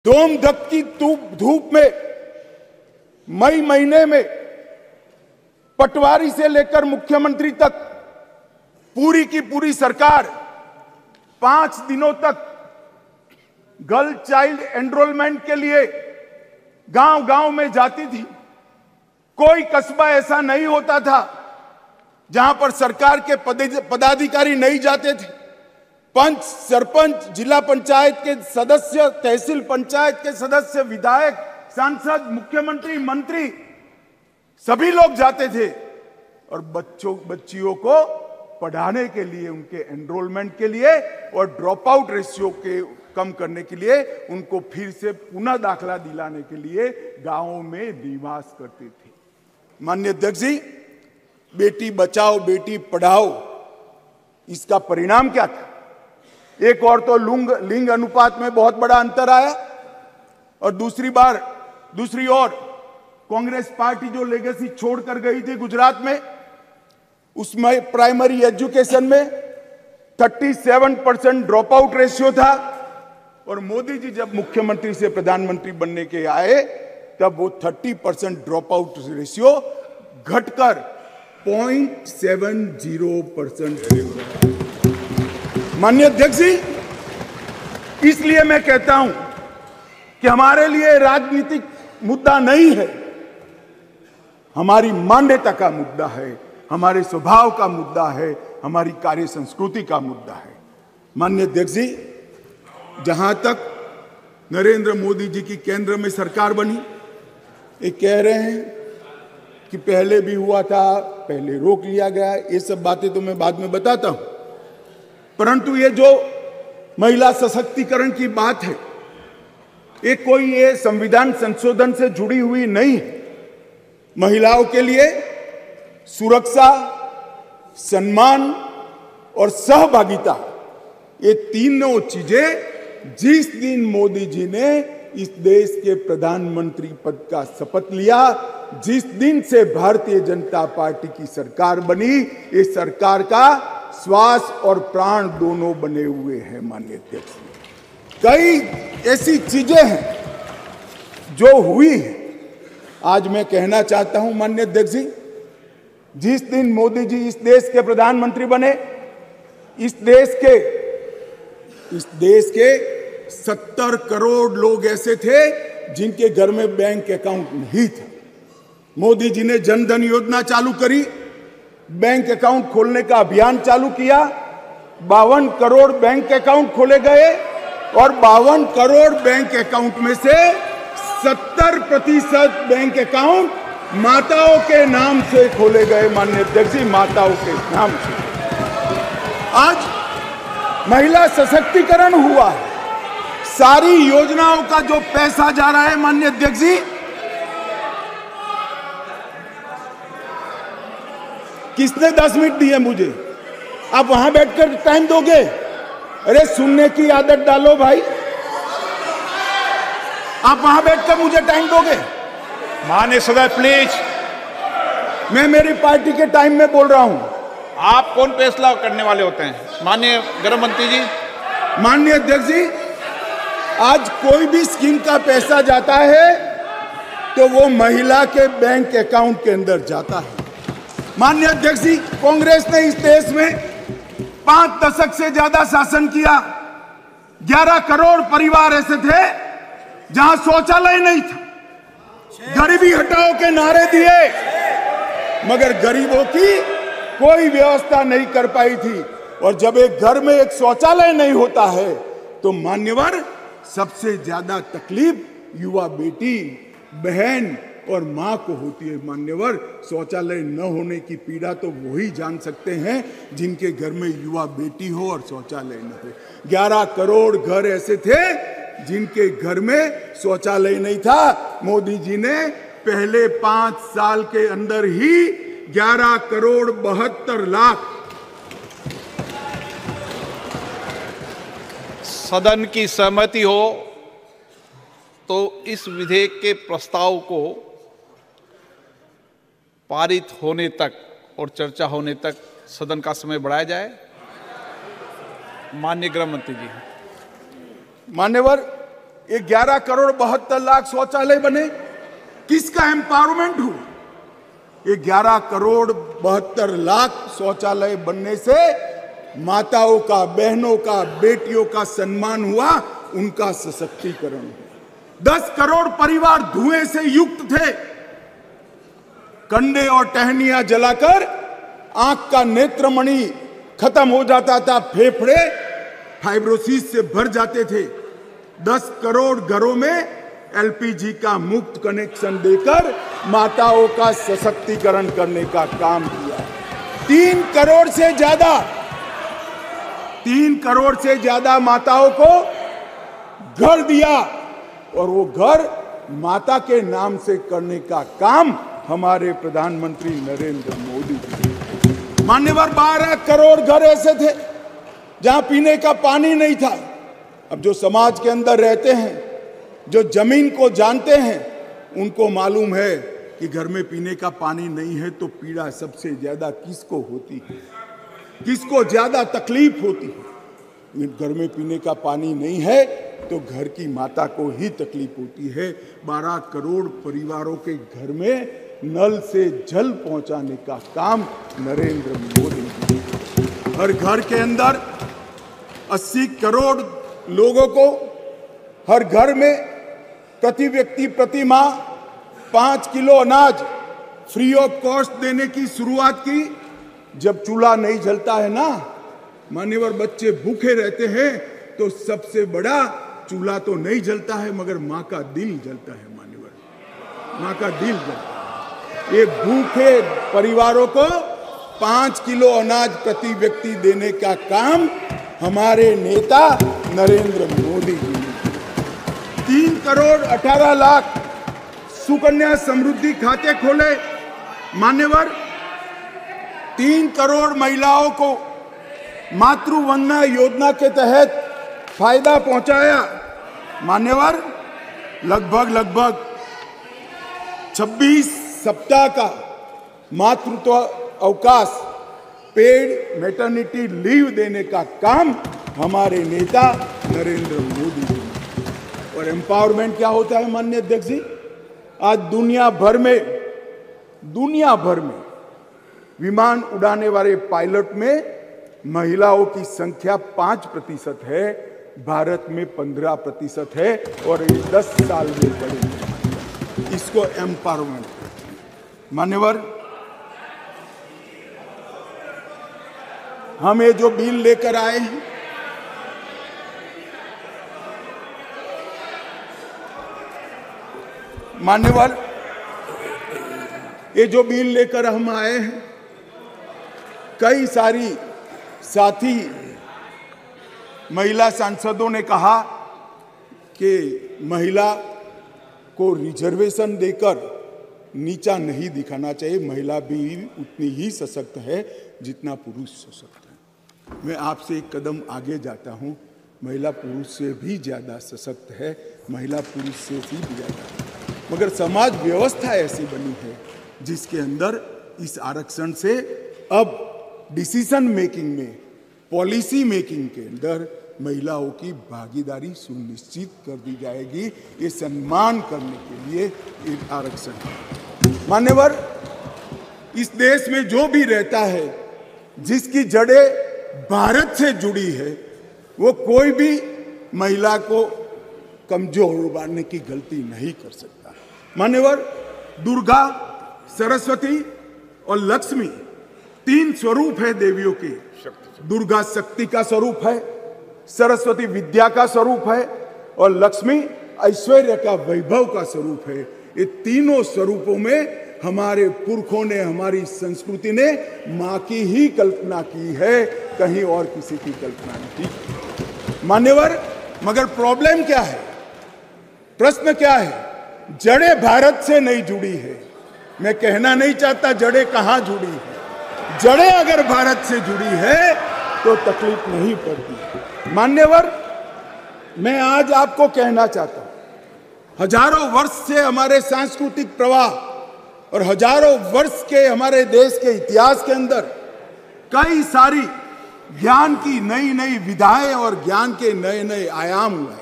धोम-धक की धूप में मई महीने में पटवारी से लेकर मुख्यमंत्री तक पूरी की पूरी सरकार 5 दिनों तक गर्ल चाइल्ड एनरोलमेंट के लिए गांव-गांव में जाती थी। कोई कस्बा ऐसा नहीं होता था जहां पर सरकार के पदाधिकारी नहीं जाते थे। पंच, सरपंच, जिला पंचायत के सदस्य, तहसील पंचायत के सदस्य, विधायक, सांसद, मुख्यमंत्री, मंत्री सभी लोग जाते थे और बच्चियों को पढ़ाने के लिए, उनके एनरोलमेंट के लिए और ड्रॉप आउट रेशियो के कम करने के लिए, उनको फिर से पुनः दाखला दिलाने के लिए गांवों में निवास करते थे। माननीय अध्यक्ष जी, बेटी बचाओ बेटी पढ़ाओ, इसका परिणाम क्या था? एक और तो लिंग अनुपात में बहुत बड़ा अंतर आया और दूसरी ओर कांग्रेस पार्टी जो लेगेसी छोड़कर गई थी गुजरात में, उसमें प्राइमरी एजुकेशन में 37% ड्रॉप आउट रेशियो था और मोदी जी जब मुख्यमंत्री से प्रधानमंत्री बनने के आए तब वो 30% ड्रॉप आउट रेशियो घटकर 0.70%। माननीय अध्यक्ष जी, इसलिए मैं कहता हूं कि हमारे लिए राजनीतिक मुद्दा नहीं है, हमारी मान्यता का मुद्दा है, हमारे स्वभाव का मुद्दा है, हमारी कार्य संस्कृति का मुद्दा है। माननीय अध्यक्ष जी, जहां तक नरेंद्र मोदी जी की केंद्र में सरकार बनी, ये कह रहे हैं कि पहले भी हुआ था, पहले रोक लिया गया, ये सब बातें तो मैं बाद में बताता हूं, परंतु ये जो महिला सशक्तिकरण की बात है, ये संविधान संशोधन से जुड़ी हुई नहीं है। महिलाओं के लिए सुरक्षा, सम्मान और सहभागिता, ये तीनों चीजें जिस दिन मोदी जी ने इस देश के प्रधानमंत्री पद का शपथ लिया, जिस दिन से भारतीय जनता पार्टी की सरकार बनी, ये सरकार का श्वास और प्राण दोनों बने हुए हैं। माननीय अध्यक्ष, कई ऐसी चीजें हैं जो हुई है। आज मैं कहना चाहता हूं माननीय अध्यक्ष जी, जिस दिन मोदी जी इस देश के प्रधानमंत्री बने, इस देश के 70 करोड़ लोग ऐसे थे जिनके घर में बैंक अकाउंट नहीं था। मोदी जी ने जन धन योजना चालू करी, बैंक अकाउंट खोलने का अभियान चालू किया, 52 करोड़ बैंक अकाउंट खोले गए और 52 करोड़ बैंक अकाउंट में से 70% बैंक अकाउंट माताओं के नाम से खोले गए। माननीय अध्यक्ष जी, माताओं के नाम से आज महिला सशक्तिकरण हुआ है। सारी योजनाओं का जो पैसा जा रहा है, माननीय अध्यक्ष जी, किसने 10 मिनट दिए मुझे? आप वहां बैठकर टाइम दोगे? अरे सुनने की आदत डालो भाई, आप वहां बैठकर मुझे टाइम दोगे? माननीय सदस्य प्लीज, मैं मेरी पार्टी के टाइम में बोल रहा हूं। आप कौन फैसला करने वाले होते हैं? माननीय गृह मंत्री जी। माननीय अध्यक्ष जी, आज कोई भी स्कीम का पैसा जाता है तो वो महिला के बैंक अकाउंट के अंदर जाता है। माननीय अध्यक्ष जी, कांग्रेस ने इस देश में 5 दशक से ज्यादा शासन किया। 11 करोड़ परिवार ऐसे थे जहां शौचालय नहीं था। गरीबी हटाओ के नारे दिए, मगर गरीबों की कोई व्यवस्था नहीं कर पाई थी। और जब एक घर में एक शौचालय नहीं होता है तो मान्यवर, सबसे ज्यादा तकलीफ युवा बेटी, बहन और मां को होती है। मान्यवर, शौचालय न होने की पीड़ा तो वही जान सकते हैं जिनके घर में युवा बेटी हो और शौचालय न हो। 11 करोड़ घर ऐसे थे जिनके घर में शौचालय नहीं था। मोदी जी ने पहले 5 साल के अंदर ही 11 करोड़ 72 लाख। सदन की सहमति हो तो इस विधेयक के प्रस्ताव को पारित होने तक और चर्चा होने तक सदन का समय बढ़ाया जाए। माननीय गृह मंत्री जी। मान्यवर, ये 11 करोड़ 72 लाख शौचालय बने, किसका एम्पावरमेंट हुआ? ये 11 करोड़ 72 लाख शौचालय बनने से माताओं का, बहनों का, बेटियों का सम्मान हुआ, उनका सशक्तिकरण हुआ। 10 करोड़ परिवार धुएं से युक्त थे, कंडे और टहनियां जलाकर आंख का नेत्रमणि खत्म हो जाता था, फेफड़े फाइब्रोसिस से भर जाते थे। 10 करोड़ घरों में एलपीजी का मुफ्त कनेक्शन देकर माताओं का सशक्तिकरण करने का काम किया। 3 करोड़ से ज्यादा माताओं को घर दिया, और वो घर माता के नाम से करने का काम हमारे प्रधानमंत्री नरेंद्र मोदी जी। मान्यवर 12 करोड़ घर ऐसे थे जहां पीने का पानी नहीं था। अब जो समाज के अंदर रहते हैं, जो जमीन को जानते हैं, उनको मालूम है कि घर में पीने का पानी नहीं है तो पीड़ा सबसे ज्यादा किसको होती है, किसको ज्यादा तकलीफ होती है। घर में पीने का पानी नहीं है तो घर की माता को ही तकलीफ होती है। 12 करोड़ परिवारों के घर में नल से जल पहुंचाने का काम नरेंद्र मोदी जी। हर घर के अंदर 80 करोड़ लोगों को हर घर में प्रति व्यक्ति प्रति माह 5 किलो अनाज फ्री ऑफ कॉस्ट देने की शुरुआत की। जब चूल्हा नहीं जलता है ना मान्यवर, बच्चे भूखे रहते हैं, तो सबसे बड़ा चूल्हा तो नहीं जलता है मगर माँ का दिल जलता है। मान्यवर, माँ का दिल जलता है। ये भूखे परिवारों को 5 किलो अनाज प्रति व्यक्ति देने का काम हमारे नेता नरेंद्र मोदी जी ने। 3 करोड़ 18 लाख सुकन्या समृद्धि खाते खोले। मान्यवर, 3 करोड़ महिलाओं को मातृवंदना योजना के तहत फायदा पहुंचाया। मान्यवर, लगभग 26 सप्ताह का मातृत्व अवकाश, पेड मैटरनिटी लीव देने का काम हमारे नेता नरेंद्र मोदी जी ने। और एम्पावरमेंट क्या होता है माननीय अध्यक्ष जी? आज दुनिया भर में विमान उड़ाने वाले पायलट में महिलाओं की संख्या 5% है, भारत में 15% है, और 10 साल में बढ़ेगी। इसको एम्पावरमेंट। मान्यवर, हम ये जो बिल लेकर आए हैं, मान्यवर, ये जो बिल लेकर हम आए हैं, कई सारी साथी महिला सांसदों ने कहा कि महिला को रिजर्वेशन देकर नीचा नहीं दिखाना चाहिए, महिला भी उतनी ही सशक्त है जितना पुरुष सशक्त है। मैं आपसे एक कदम आगे जाता हूं, महिला पुरुष से भी ज्यादा सशक्त है, महिला पुरुष से भी ज्यादा है। मगर समाज व्यवस्था ऐसी बनी है जिसके अंदर इस आरक्षण से अब डिसीजन मेकिंग में, पॉलिसी मेकिंग के अंदर महिलाओं की भागीदारी सुनिश्चित कर दी जाएगी। ये सम्मान करने के लिए एक आरक्षण है। मान्यवर, इस देश में जो भी रहता है, जिसकी जड़ें भारत से जुड़ी है, वो कोई भी महिला को कमजोर मानने की गलती नहीं कर सकता। मान्यवर, दुर्गा, सरस्वती और लक्ष्मी 3 स्वरूप है देवियों के। दुर्गा शक्ति का स्वरूप है, सरस्वती विद्या का स्वरूप है, और लक्ष्मी ऐश्वर्य का, वैभव का स्वरूप है। ये तीनों स्वरूपों में हमारे पुरखों ने, हमारी संस्कृति ने मां की ही कल्पना की है, कहीं और किसी की कल्पना नहीं। मान्यवर, मगर प्रॉब्लम क्या है, प्रश्न क्या है? जड़ें भारत से नहीं जुड़ी है। मैं कहना नहीं चाहता जड़ें कहां जुड़ी है, जड़ें अगर भारत से जुड़ी है तो तकलीफ नहीं पड़ती। मान्यवर, मैं आज आपको कहना चाहता हूं, हजारों वर्ष से हमारे सांस्कृतिक प्रवाह और हजारों वर्ष के हमारे देश के इतिहास के अंदर कई सारी ज्ञान की नई नई विधाएं और ज्ञान के नए नए आयाम हुए।